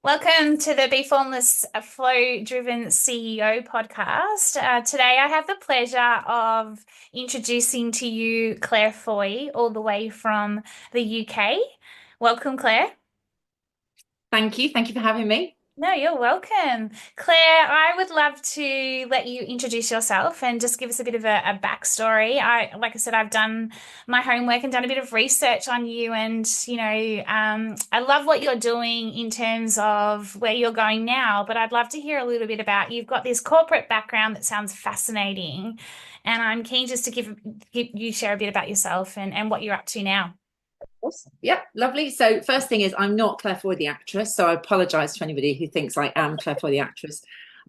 Welcome to the Bee Formless Flow-Driven CEO podcast. Today, I have the pleasure of introducing to you Claire Foy, all the way from the UK. Welcome, Claire. Thank you. Thank you for having me. No, you're welcome. Claire, I would love to let you introduce yourself and just give us a bit of a backstory. Like I said, I've done my homework and done a bit of research on you, and I love what you're doing in terms of where you're going now. But I'd love to hear a little bit about you've got this corporate background that sounds fascinating, and I'm keen just to give you share a bit about yourself and what you're up to now. Awesome. Yep, lovely. So first thing is I'm not Claire Foy the actress, so I apologise to anybody who thinks I am Claire Foy the actress.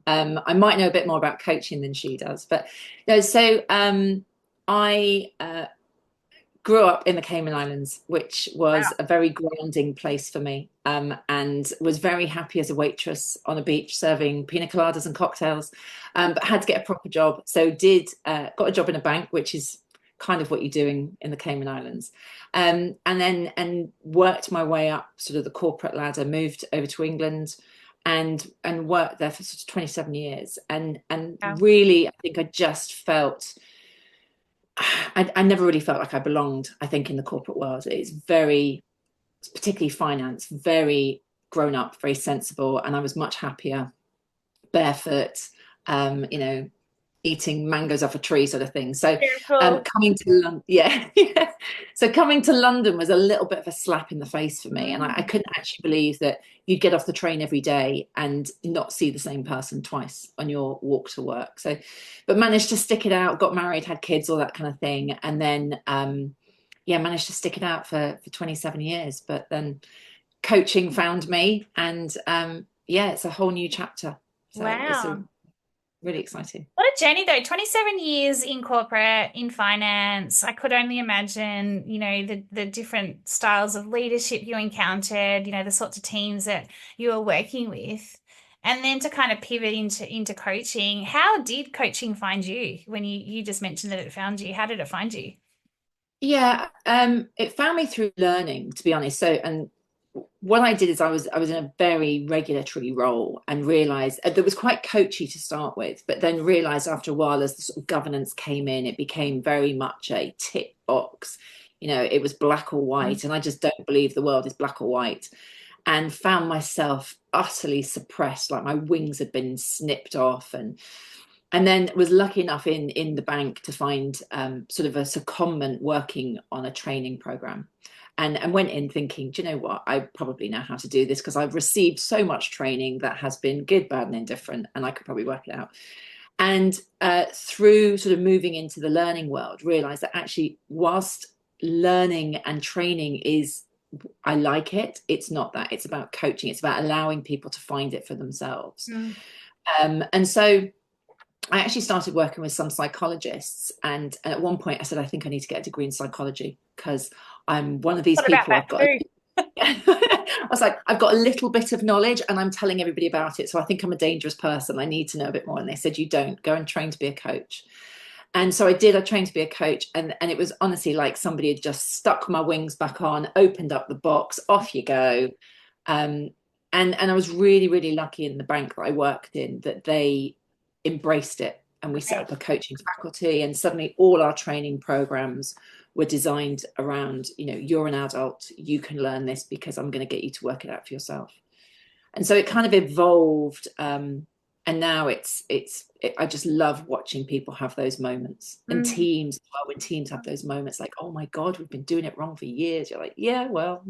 I might know a bit more about coaching than she does, but no. I grew up in the Cayman Islands, which was Wow. a very grounding place for me, and was very happy as a waitress on a beach serving pina coladas and cocktails, but had to get a proper job. So did got a job in a bank, which is kind of what you're doing in the Cayman Islands, and worked my way up sort of the corporate ladder. Moved over to England, and worked there for sort of 27 years, and Wow. really I think I just felt. I never really felt like I belonged, I think, in the corporate world. It's very, particularly finance, very grown up, very sensible. And I was much happier barefoot, um, you know, eating mangoes off a tree sort of thing. So Beautiful. coming to London, yeah, yeah. So coming to London was a little bit of a slap in the face for me. And I Mm. couldn't actually believe that you'd get off the train every day and not see the same person twice on your walk to work. So, but managed to stick it out, got married, had kids, all that kind of thing. And then, yeah, managed to stick it out for 27 years. But then coaching found me, and yeah, it's a whole new chapter. So it's a Wow. really exciting. What a journey though. 27 years in corporate, in finance. I could only imagine, the different styles of leadership you encountered, the sorts of teams that you were working with. And then to kind of pivot into coaching. How did coaching find you when you just mentioned that it found you? How did it find you? Yeah, it found me through learning, to be honest. So, and what I did is I was in a very regulatory role and realized that was quite coachy to start with, but then realized after a while, as the sort of governance came in, it became very much a tick box. It was black or Mm. white, and I just don't believe the world is black or white. And found myself utterly suppressed, like my wings had been snipped off, and then was lucky enough in the bank to find sort of a secondment working on a training program, and went in thinking, do you know what, I probably know how to do this because I've received so much training that has been good, bad, and indifferent, and I could probably work it out. And through sort of moving into the learning world, realized that actually, whilst learning and training is, I like it, it's not that. It's about coaching. It's about allowing people to find it for themselves. Mm. And so I actually started working with some psychologists, and at one point I said, I think I need to get a degree in psychology because I'm one of these What about people. that I've got, too? I was like, I've got a little bit of knowledge and I'm telling everybody about it. So I think I'm a dangerous person. I need to know a bit more. And they said, you don't, go and train to be a coach. And so I did. I trained to be a coach, and it was honestly like somebody had just stuck my wings back on, opened up the box, off you go. Um, and I was really, really lucky in the bank that I worked in that they embraced it, and we set Right. up a coaching faculty, and suddenly all our training programs were designed around, you're an adult, you can learn this because I'm going to get you to work it out for yourself. And so it kind of evolved, and now I just love watching people have those moments, and Mm. teams as well. When teams have those moments like, oh my god, we've been doing it wrong for years, you're like, yeah, well,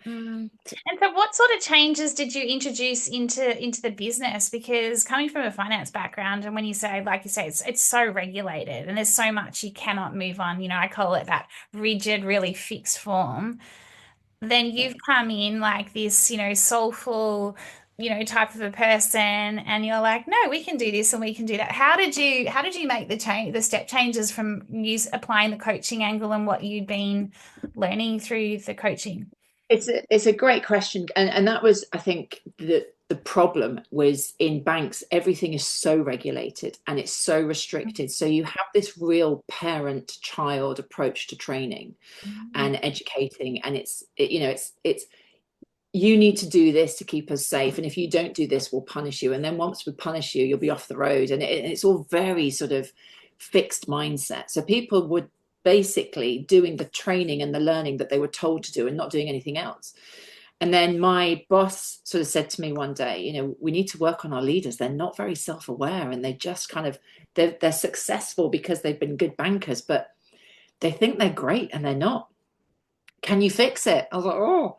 Mm. And so what sort of changes did you introduce into the business? Because coming from a finance background, and when you say, like you say, it's so regulated and there's so much you cannot move on, I call it that rigid, really fixed form. Then yeah. you've come in like this, soulful, type of a person, and you're like, no, we can do this and we can do that. How did you make the step changes from applying the coaching angle and what you'd been learning through the coaching? It's a great question, and that was, I think, the problem was in banks. Everything is so regulated and it's so restricted. So you have this real parent-child approach to training Mm. and educating, and it's you need to do this to keep us safe. And if you don't do this, we'll punish you. And then once we punish you, you'll be off the road. And it's all very sort of fixed mindset. So people would basically doing the training and the learning that they were told to do and not doing anything else. And then my boss sort of said to me one day, we need to work on our leaders. They're not very self-aware, and they just kind of, they're successful because they've been good bankers, but they think they're great and they're not. Can you fix it? I was like, oh.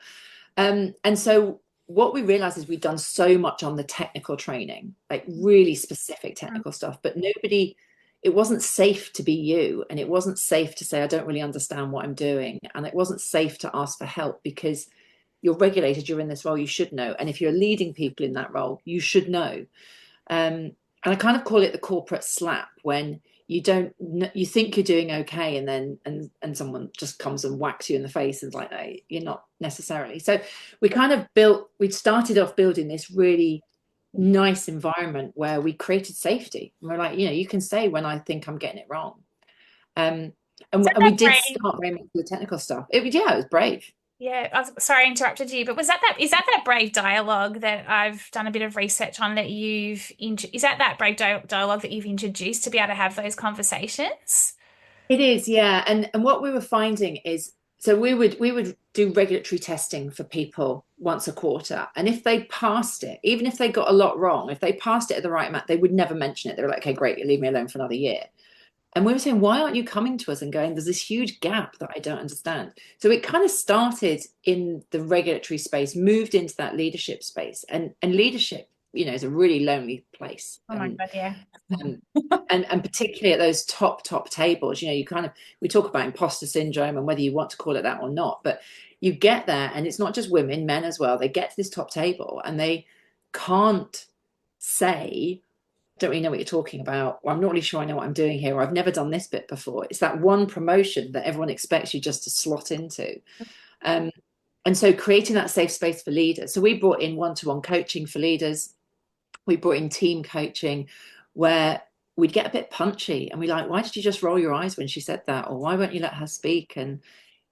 And so what we realized is we'd done so much on the technical training, like really specific technical stuff, but it wasn't safe to be you. And it wasn't safe to say, I don't really understand what I'm doing. And it wasn't safe to ask for help because you're regulated, you're in this role, you should know. And if you're leading people in that role, you should know. And I kind of call it the corporate slap, when you think you're doing okay, and then and someone just comes and whacks you in the face and is like, no, you're not necessarily. So we started off building this really nice environment where we created safety. And we're like, you can say when I think I'm getting it wrong. And we did Brave? start very much with the technical stuff. It was brave. Yeah, sorry I interrupted you, but is that brave dialogue that I've done a bit of research on that is that brave dialogue that you've introduced to be able to have those conversations? It is, yeah. And what we were finding is, so we would do regulatory testing for people once a quarter. And if they passed it, even if they got a lot wrong, if they passed it at the right amount, they would never mention it. They were like, okay, great, you leave me alone for another year. And we were saying, why aren't you coming to us and going, there's this huge gap that I don't understand. So it kind of started in the regulatory space, moved into that leadership space. And leadership, is a really lonely place. Oh my God, yeah. Um, and particularly at those top tables, we talk about imposter syndrome and whether you want to call it that or not, but you get there, and it's not just women, men as well. They get to this top table and they can't say, don't really know what you're talking about, or I'm not really sure I know what I'm doing here, or I've never done this bit before. It's that one promotion that everyone expects you just to slot into. And so creating that safe space for leaders. So we brought in one-to-one coaching for leaders. We brought in team coaching, where we'd get a bit punchy and we like, why did you just roll your eyes when she said that? Or why won't you let her speak? And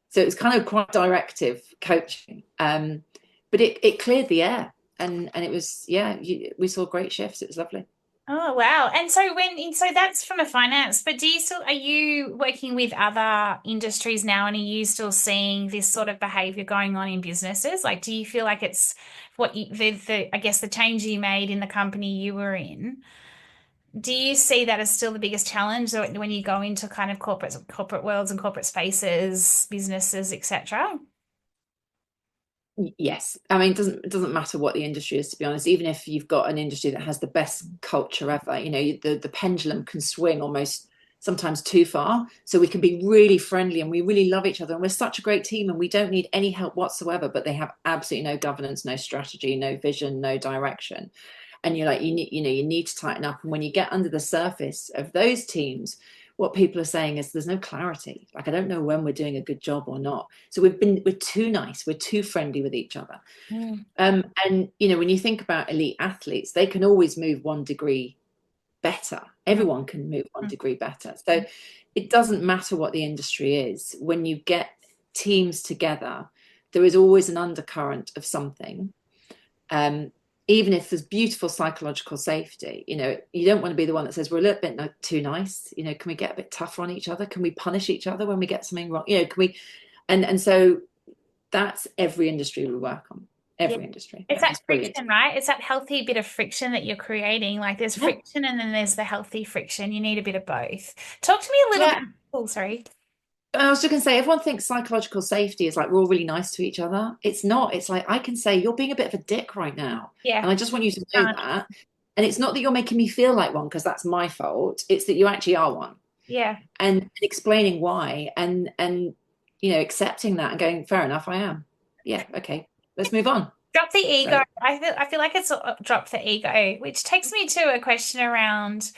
so it was kind of quite directive coaching. But it cleared the air, and it was, we saw great shifts. It was lovely. Oh wow. And so that's from a finance, but are you working with other industries now, and are you still seeing this sort of behavior going on in businesses? Like, do you feel like it's I guess the change you made in the company you were in? Do you see that as still the biggest challenge when you go into kind of corporate worlds and corporate spaces, businesses, etc.? Yes, I mean, it doesn't matter what the industry is, to be honest. Even if you've got an industry that has the best culture ever, the pendulum can swing almost sometimes too far. So we can be really friendly and we really love each other, and we're such a great team and we don't need any help whatsoever, but they have absolutely no governance, no strategy, no vision, no direction. And you're like, you need to tighten up. And when you get under the surface of those teams, what people are saying is there's no clarity. Like, I don't know when we're doing a good job or not. So we're too nice, we're too friendly with each other. And when you think about elite athletes, they can always move 1 degree better. Everyone can move 1 degree better. So it doesn't matter what the industry is. When you get teams together, there is always an undercurrent of something. Even if there's beautiful psychological safety, you don't want to be the one that says we're a little bit too nice. Can we get a bit tougher on each other? Can we punish each other when we get something wrong? Can we? And so that's every industry we work on. Every industry. It's that friction, right? It's that healthy bit of friction that you're creating. Like, there's friction and then there's the healthy friction. You need a bit of both. Talk to me a little bit. Oh, sorry. I was just going to say, everyone thinks psychological safety is like we're all really nice to each other. It's not. It's like, I can say you're being a bit of a dick right now. Yeah. And I just want you to know that. And it's not that you're making me feel like one because that's my fault. It's that you actually are one. Yeah. And explaining why and accepting that and going, fair enough, I am. Yeah, okay, let's move on. Drop the ego. So, I feel like it's drop the ego, which takes me to a question around,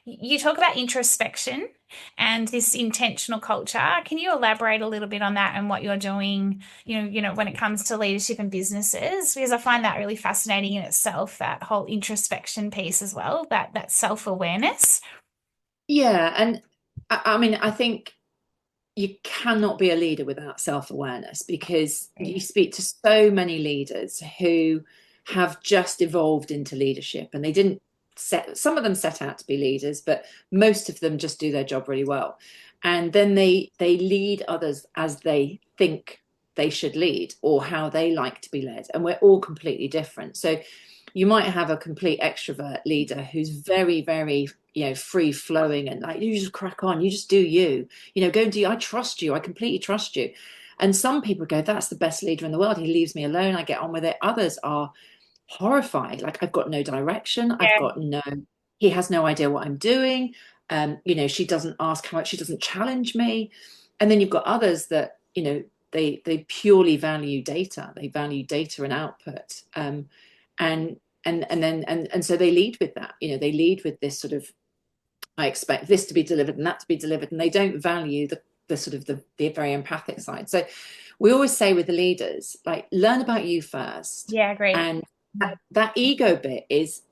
you talk about introspection and this intentional culture. Can you elaborate a little bit on that and what you're doing, when it comes to leadership and businesses? Because I find that really fascinating in itself, that whole introspection piece as well, that self-awareness. Yeah. And I mean, I think you cannot be a leader without self-awareness, because you speak to so many leaders who have just evolved into leadership, and they didn't some of them set out to be leaders, but most of them just do their job really well. And then they lead others as they think they should lead, or how they like to be led. And we're all completely different. So you might have a complete extrovert leader who's very, very, free flowing, and like, you just crack on, you just do you, go and do, I trust you, I completely trust you. And some people go, that's the best leader in the world, he leaves me alone, I get on with it. Others are horrified, like, I've got no direction, Yeah. he has no idea what I'm doing. She doesn't ask how much, she doesn't challenge me. And then you've got others that, they purely value data, they value data and output. And and so they lead with that, they lead with this sort of, I expect this to be delivered and that to be delivered, and they don't value the sort of the very empathic side. So we always say with the leaders, like, learn about you first. Yeah, agree. And that ego bit is,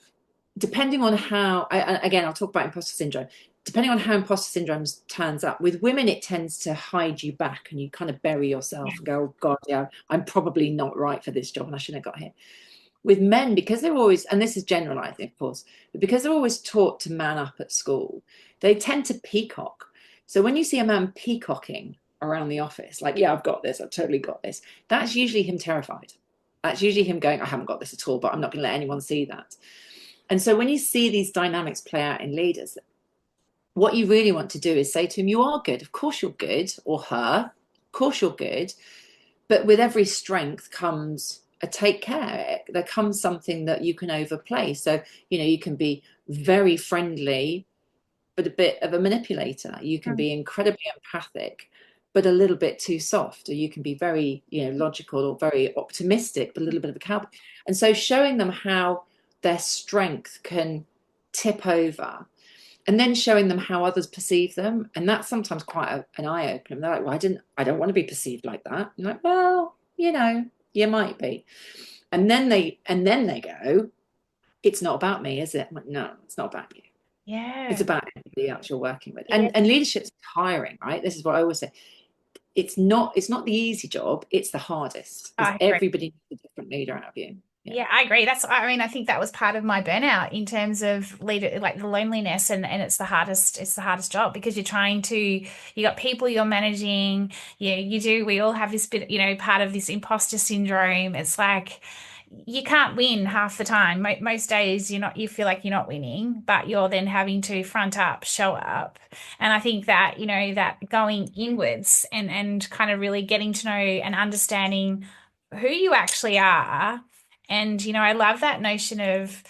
depending on how, again, I'll talk about imposter syndrome. Depending on how imposter syndrome turns up, with women, it tends to hide you back, and you kind of bury yourself and go, oh God, yeah, I'm probably not right for this job and I shouldn't have got here. With men, because they're always, and this is generalizing, of course, but because they're always taught to man up at school, they tend to peacock. So when you see a man peacocking around the office, like, yeah, I've got this, I've totally got this, that's usually him terrified. That's usually him going, I haven't got this at all, but I'm not going to let anyone see that. And so when you see these dynamics play out in leaders, what you really want to do is say to him, you are good. Of course you're good. Or her, of course you're good. But with every strength comes a take care. There comes something that you can overplay. So, you can be very friendly, but a bit of a manipulator. You can be incredibly empathic, but a little bit too soft. Or you can be very, logical, or very optimistic, but a little bit of a cowboy. And so showing them how their strength can tip over, and then showing them how others perceive them. And that's sometimes quite an eye-opener. They're like, well, I don't want to be perceived like that. I'm like, well, you might be. And then they go, it's not about me, is it? I'm like, no, it's not about you. It's Yeah. about everybody else you're working with. Yeah. And leadership's tiring, right? This is what I always say. It's not the easy job, it's the hardest, because I agree. everybody needs a different leader out of you. Yeah. Yeah, I agree. I think that was part of my burnout in terms of leader, like the loneliness, and it's the hardest job, because you got people you're managing. We all have this bit, part of this imposter syndrome. It's like you can't win half the time. Most days you feel like you're not winning, but you're then having to front up, show up. And I think that, that going inwards and kind of really getting to know and understanding who you actually are. And, I love that notion of,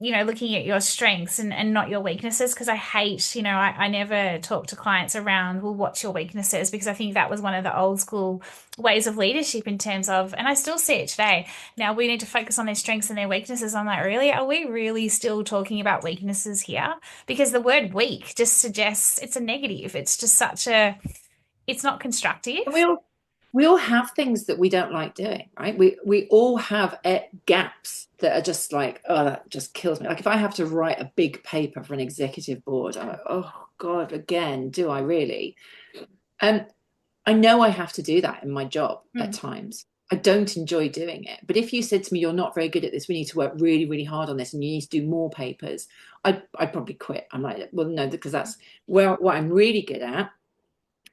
looking at your strengths and not your weaknesses, because I hate, I never talk to clients around, well, what's your weaknesses? Because I think that was one of the old school ways of leadership, in terms of, and I still see it today. Now we need to focus on their strengths and their weaknesses. I'm like, really? Are we really still talking about weaknesses here? Because the word weak just suggests it's a negative. It's just it's not And constructive. we all have things that we don't like doing, right? We all have gaps that are just like, oh, that just kills me. Like, if I have to write a big paper for an executive board, I'm like, oh God, again, do I really? And I know I have to do that in my job at Mm. times. I don't enjoy doing it. But if you said to me, you're not very good at this, we need to work really, really hard on this, and you need to do more papers, I'd probably quit. I'm like, well, no, because that's where what I'm really good at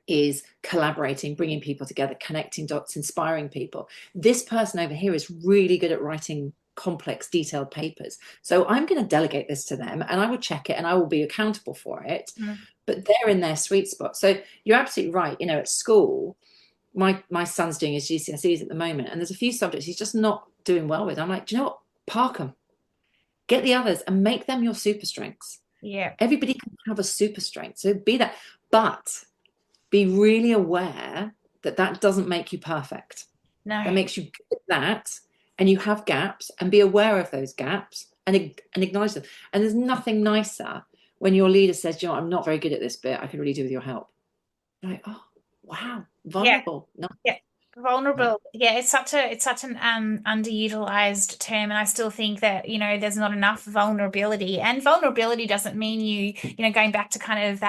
is collaborating, bringing people together, connecting dots, inspiring people. This person over here is really good at writing complex, detailed papers. So I'm going to delegate this to them, and I will check it, and I will be accountable for it. Mm. But they're in their sweet spot. So you're absolutely right. At school, my son's doing his GCSEs at the moment, and there's a few subjects he's just not doing well with. I'm like, do you know what? Park them. Get the others and make them your super strengths. Yeah. Everybody can have a super strength. So be that. But be really aware that that doesn't make you perfect. That No. makes you good at that, and you have gaps, and be aware of those gaps, and acknowledge them. And there's nothing nicer when your leader says, you know, I'm not very good at this bit, I could really do with your help. You're like, oh, wow, Yeah. vulnerable. No. Yeah. Yeah. Vulnerable. Yeah, it's such an underutilized term, and I still think that, there's not enough vulnerability. And vulnerability doesn't mean going back to kind of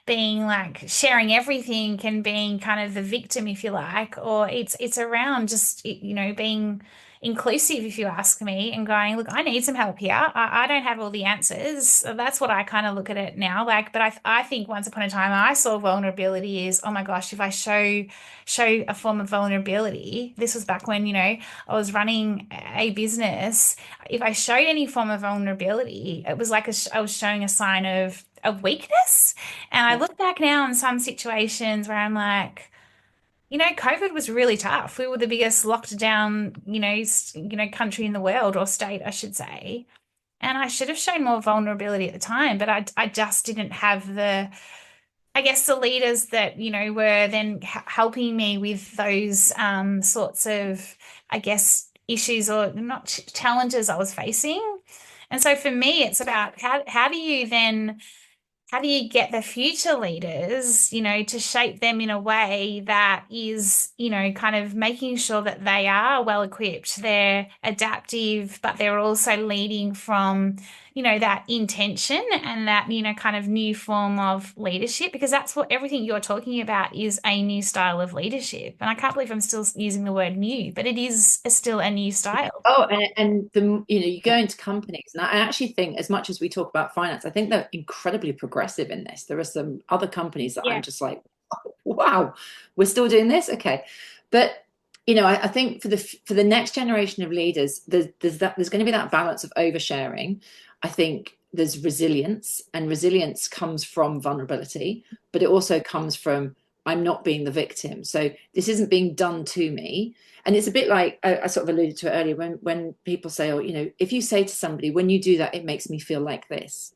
being like sharing everything and being kind of the victim, if you like, or it's around just, being inclusive, if you ask me, and going, look, I need some help here. I don't have all the answers. So that's what I kind of look at it now. Like, but I think once upon a time I saw vulnerability as, oh my gosh, if I show a form of vulnerability, this was back when, I was running a business. If I showed any form of vulnerability, it was like I was showing a sign of weakness. And I Yeah. look back now in some situations where I'm like, COVID was really tough. We were the biggest locked down, country in the world, or state, I should say. And I should have shown more vulnerability at the time, but I just didn't have I guess, the leaders that, were then helping me with those sorts of, I guess, issues or not challenges I was facing. And so for me, it's about how do you get the future leaders, to shape them in a way that is, kind of making sure that they are well equipped, they're adaptive, but they're also leading from, that intention and that, kind of new form of leadership, because that's what everything you're talking about is a new style of leadership. And I can't believe I'm still using the word new, but it is still a new style. Oh, and you go into companies, and I actually think, as much as we talk about finance, I think they're incredibly progressive in this. There are some other companies that Yeah. I'm just like, oh, wow, we're still doing this, okay. But I think for the next generation of leaders, there's going to be that balance of oversharing. I think there's resilience, and resilience comes from vulnerability, but it also comes from, I'm not being the victim. So this isn't being done to me. And it's a bit like I sort of alluded to it earlier when people say, oh, if you say to somebody, when you do that, it makes me feel like this,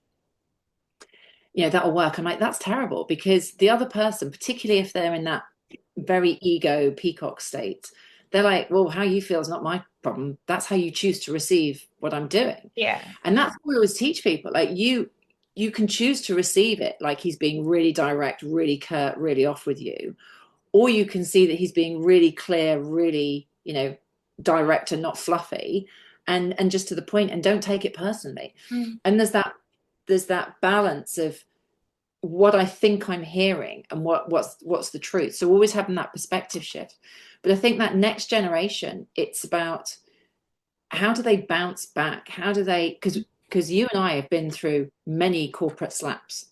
that'll work. I'm like, that's terrible, because the other person, particularly if they're in that very ego peacock state, they're like, well, how you feel is not my problem. That's how you choose to receive what I'm doing. Yeah. And that's what we always teach people. Like, you can choose to receive it like he's being really direct, really curt, really off with you, or you can see that he's being really clear, really, direct and not fluffy, and just to the point, and don't take it personally. Mm. And there's that balance of what I think I'm hearing and what's the truth. So always having that perspective shift. But I think that next generation, it's about how do they bounce back? How do they, because you and I have been through many corporate slaps.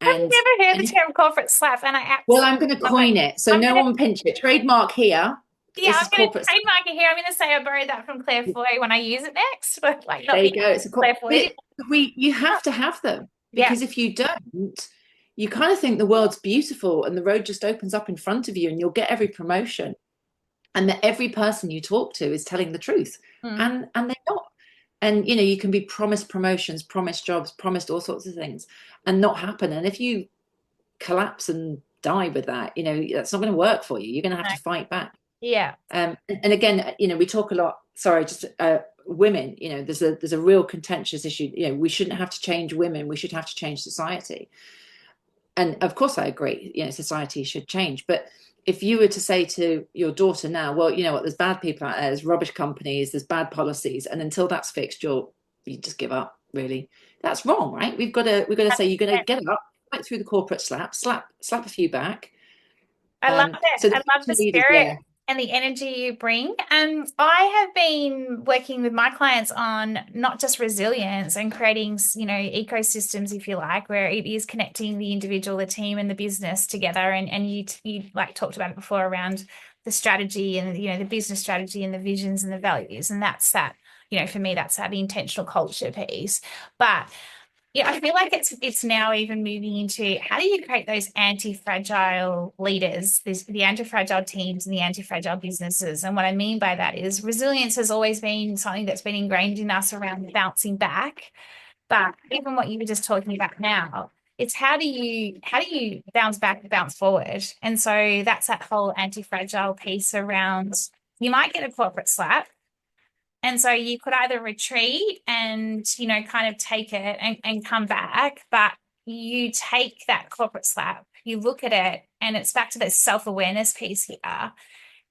I've And, never heard and the term corporate slap, and I well, absolutely I'm going to love it. coin it. So I'm no gonna, one pinch it. Trademark here. yeah, This I'm is gonna corporate. trademark it here. I'm gonna say I borrowed that from Claire Foy when I use it next, but like not There the you go. Claire Foy. You have to have them, Yeah, because if you don't, you kind of think the world's beautiful and the road just opens up in front of you, and you'll get every promotion, and that every person you talk to is telling the truth, mm, and they're not. And you can be promised promotions, promised jobs, promised all sorts of things, and not happen. And if you collapse and die with that, that's not going to work for you. You're going to have no, to fight back. yeah, And again, we talk a lot. Sorry, just women. There's a real contentious issue. We shouldn't have to change women. We should have to change society. And of course, I agree. Society should change. But if you were to say to your daughter now, well, you know what? There's bad people out there. There's rubbish companies. There's bad policies. And until that's fixed, you just give up. Really, that's wrong, right? We've got to say, you're going to get up, fight through the corporate slap a few back. I love it. So the I love the future leaders, spirit yeah. and the energy you bring. I have been working with my clients on not just resilience and creating, ecosystems, if you like, where it is connecting the individual, the team, and the business together. And you like talked about it before around the strategy and the business strategy and the visions and the values, and that's that. For me, that's that intentional culture piece. But yeah, I feel like it's now even moving into how do you create those anti-fragile leaders, the anti-fragile teams and the anti-fragile businesses. And what I mean by that is resilience has always been something that's been ingrained in us around bouncing back. But even what you were just talking about now, it's how do you bounce back and bounce forward? And so that's that whole anti-fragile piece around you might get a corporate slap, and so you could either retreat and, kind of take it and come back, but you take that corporate slap, you look at it, and it's back to this self-awareness piece here.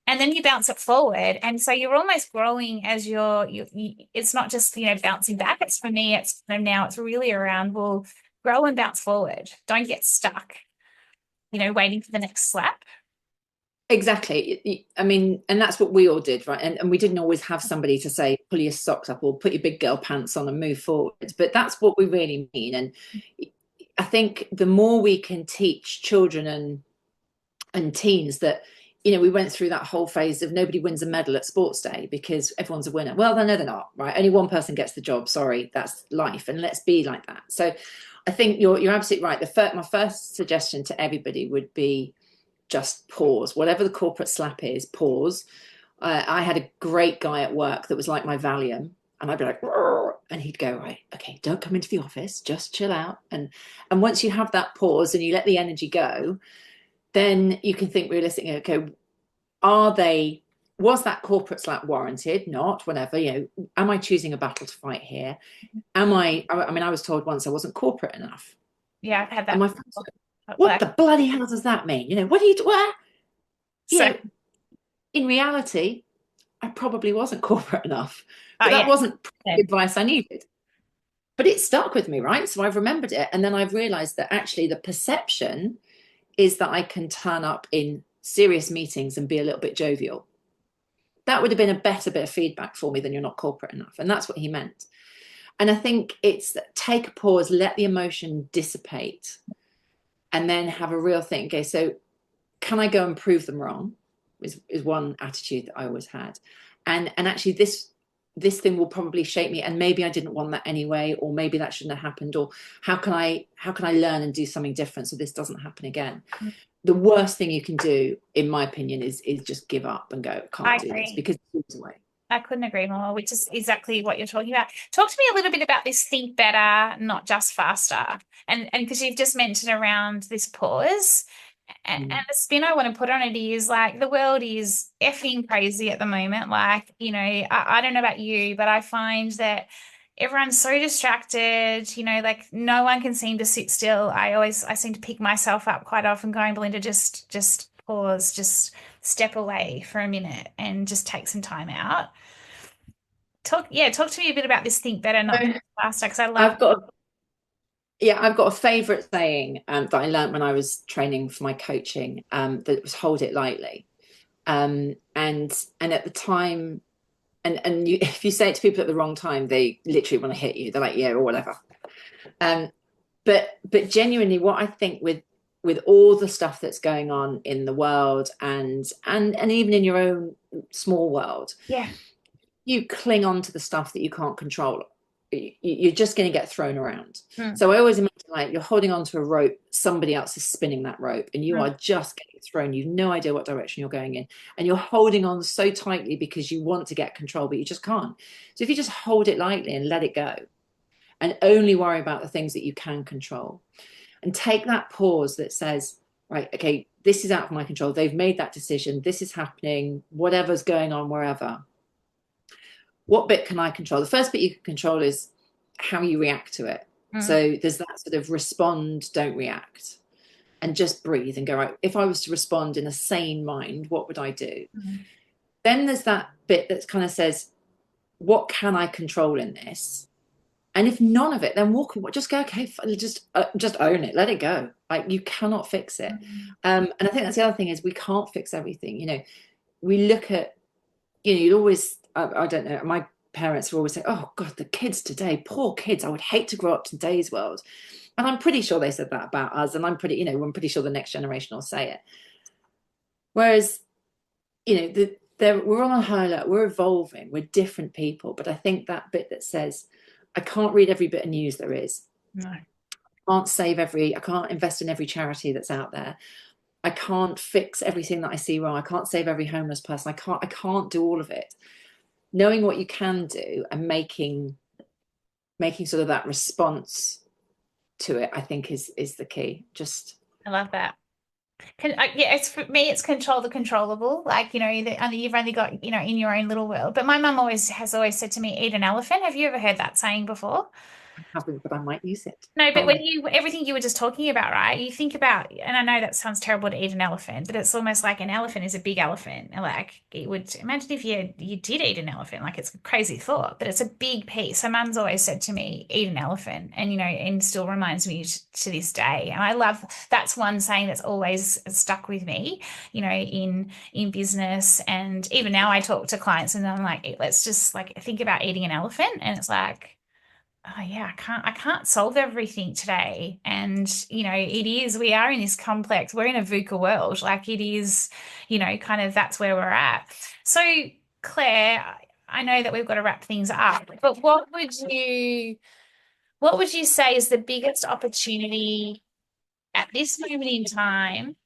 And then you bounce it forward. And so you're almost growing as it's not just, bouncing back. It's for me, it's now it's really around, well, grow and bounce forward. Don't get stuck, waiting for the next slap. Exactly. I mean, and that's what we all did, right? And we didn't always have somebody to say, pull your socks up or put your big girl pants on and move forward. But that's what we really mean. And I think the more we can teach children and teens that, we went through that whole phase of nobody wins a medal at sports day because everyone's a winner. Well, no, they're not, right? Only one person gets the job. Sorry, that's life. And let's be like that. So I think you're absolutely right. My first suggestion to everybody would be just pause. Whatever the corporate slap is, pause. I had a great guy at work that was like my Valium. And I'd be like, and he'd go, right, okay, don't come into the office, just chill out. And once you have that pause and you let the energy go, then you can think realistically, okay, was that corporate slap warranted? Not, whatever, am I choosing a battle to fight here? I mean, I was told once I wasn't corporate enough. Yeah, I've had that. And my friends go, what the bloody hell does that mean? What do you do? So, in reality, I probably wasn't corporate enough. But yeah. that wasn't the advice I needed. But it stuck with me, right? So I've remembered it. And then I've realized that actually the perception is that I can turn up in serious meetings and be a little bit jovial. That would have been a better bit of feedback for me than you're not corporate enough. And that's what he meant. And I think it's take a pause, let the emotion dissipate, and then have a real think. Okay, so can I go and prove them wrong? Is one attitude that I always had. And actually this thing will probably shape me, and maybe I didn't want that anyway, or maybe that shouldn't have happened, or how can I learn and do something different so this doesn't happen again? The worst thing you can do, in my opinion, is just give up and go, can't do this, because it moves away. I couldn't agree more, which is exactly what you're talking about. Talk to me a little bit about this think better, not just faster. And because you've just mentioned around this pause. And the spin I want to put on it is like the world is effing crazy at the moment. Like, I don't know about you, but I find that everyone's so distracted, like no one can seem to sit still. I seem to pick myself up quite often going, Belinda, just pause, just step away for a minute and just take some time out. Talk to me a bit about this think better, not faster, because I love I've got a favorite saying that I learned when I was training for my coaching, that was hold it lightly. And at the time, and if you say it to people at the wrong time, they literally want to hit you. They're like, yeah, or whatever. But genuinely, what I think with all the stuff that's going on in the world and even in your own small world, you cling on to the stuff that you can't control. You're just going to get thrown around. So I always imagine like you're holding on to a rope, somebody else is spinning that rope, and you are just getting thrown. You've no idea what direction you're going in, and you're holding on so tightly because you want to get control, but you just can't. So if you just hold it lightly and let it go, and only worry about the things that you can control, and take that pause that says, right, okay, this is out of my control. They've made that decision. This is happening. Whatever's going on, wherever. What bit can I control? The first bit you can control is how you react to it. So there's that sort of respond, don't react, and just breathe and go, right, if I was to respond in a sane mind, what would I do? Then there's that bit that kind of says, what can I control in this? And if none of it, then just go, okay, just own it, let it go. Like you cannot fix it. And I think that's the other thing is we can't fix everything. We look at, you'd always, I don't know, my parents will always say, oh God, the kids today, poor kids, I would hate to grow up to today's world. And I'm pretty sure they said that about us. And I'm pretty sure the next generation will say it. Whereas, we're on a high alert, we're evolving, we're different people. But I think that bit that says, I can't read every bit of news there is. No. I can't invest in every charity that's out there. I can't fix everything that I see wrong. I can't save every homeless person. I can't do all of it. Knowing what you can do and making sort of that response to it, I think is the key. I love that. It's for me, it's control the controllable. Like, you've only got, in your own little world. But my mum has always said to me, eat an elephant. Have you ever heard that saying before? haven't, but I might use it. No, but when Fine. you everything you were just talking about, right? You think about, and I know that sounds terrible to eat an elephant, but it's almost like an elephant is a big elephant. Like it would imagine if you did eat an elephant, like it's a crazy thought, but it's a big piece. So mum's always said to me, eat an elephant, and and still reminds me to this day. And I love that's one saying that's always stuck with me, in business, and even now I talk to clients and I'm like, let's just like think about eating an elephant, and it's like, oh yeah, I can't solve everything today. And we are in this complex, we're in a VUCA world. Like it is, kind of that's where we're at. So Claire, I know that we've got to wrap things up, but what would you say is the biggest opportunity at this moment in time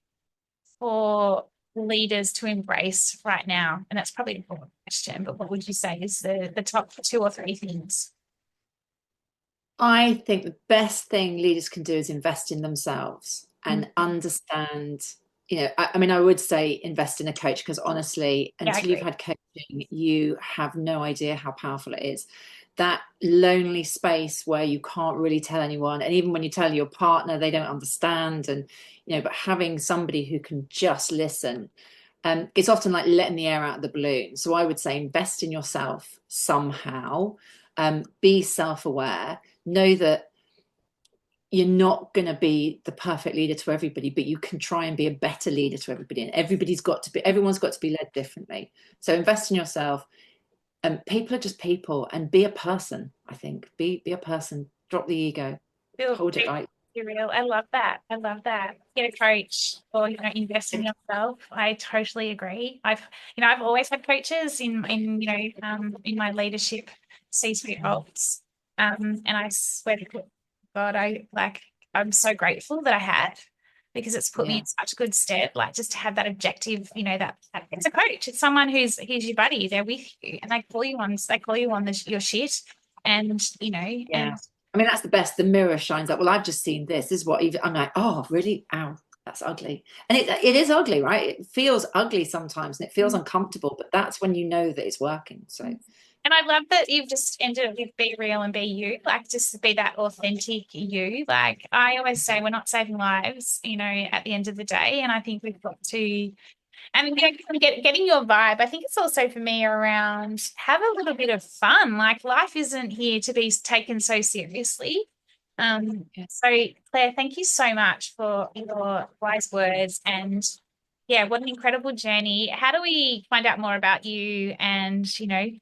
for leaders to embrace right now? And that's probably a broad question, but what would you say is the top two or three things? I think the best thing leaders can do is invest in themselves and understand. I mean, I would say invest in a coach because honestly, Yeah, I until you've agree. had coaching, you have no idea how powerful it is. That lonely space where you can't really tell anyone, and even when you tell your partner, they don't understand. And but having somebody who can just listen, it's often like letting the air out of the balloon. So I would say invest in yourself somehow. Be self-aware, know that you're not going to be the perfect leader to everybody, but you can try and be a better leader to everybody. And everyone's got to be led differently. So invest in yourself. And people are just people, and be a person. I think be a person. Drop the ego. Feel Hold it light. real. I love that. I love that. Get a coach or invest in yourself. I totally agree. I've always had coaches in my leadership C-suite roles. And I swear to God, I'm so grateful that I had because it's put me Yeah, in such good stead. Like just to have that objective, that it's a coach. It's someone who's your buddy. They're with you, and they call you on your shit, and yeah. I mean, that's the best. The mirror shines up. Well, I've just seen this. This is what even I'm like, oh, really? Ow, that's ugly. And it is ugly, right? It feels ugly sometimes and it feels uncomfortable, but that's when you know that it's working. So And I love that you've just ended up with be real and be you, like just be that authentic you. Like I always say, we're not saving lives, at the end of the day. And I think we've got to, and getting your vibe, I think it's also for me around have a little bit of fun. Like life isn't here to be taken so seriously. yeah. So Claire, thank you so much for your wise words, and yeah, what an incredible journey. How do we find out more about you? And,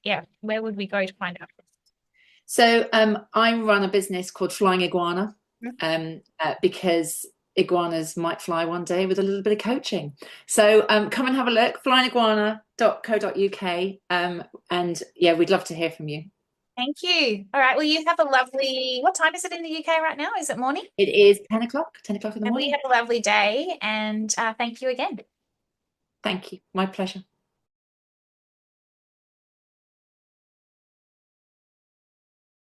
yeah, where would we go to find out? So I run a business called Flying Iguana because iguanas might fly one day with a little bit of coaching. So come and have a look, flyingiguana.co.uk. And yeah, we'd love to hear from you. Thank you. All right. Well, you have a lovely, what time is it in the UK right now? Is it morning? It is 10 o'clock in the And we morning. have a lovely day. And thank you again. Thank you. My pleasure.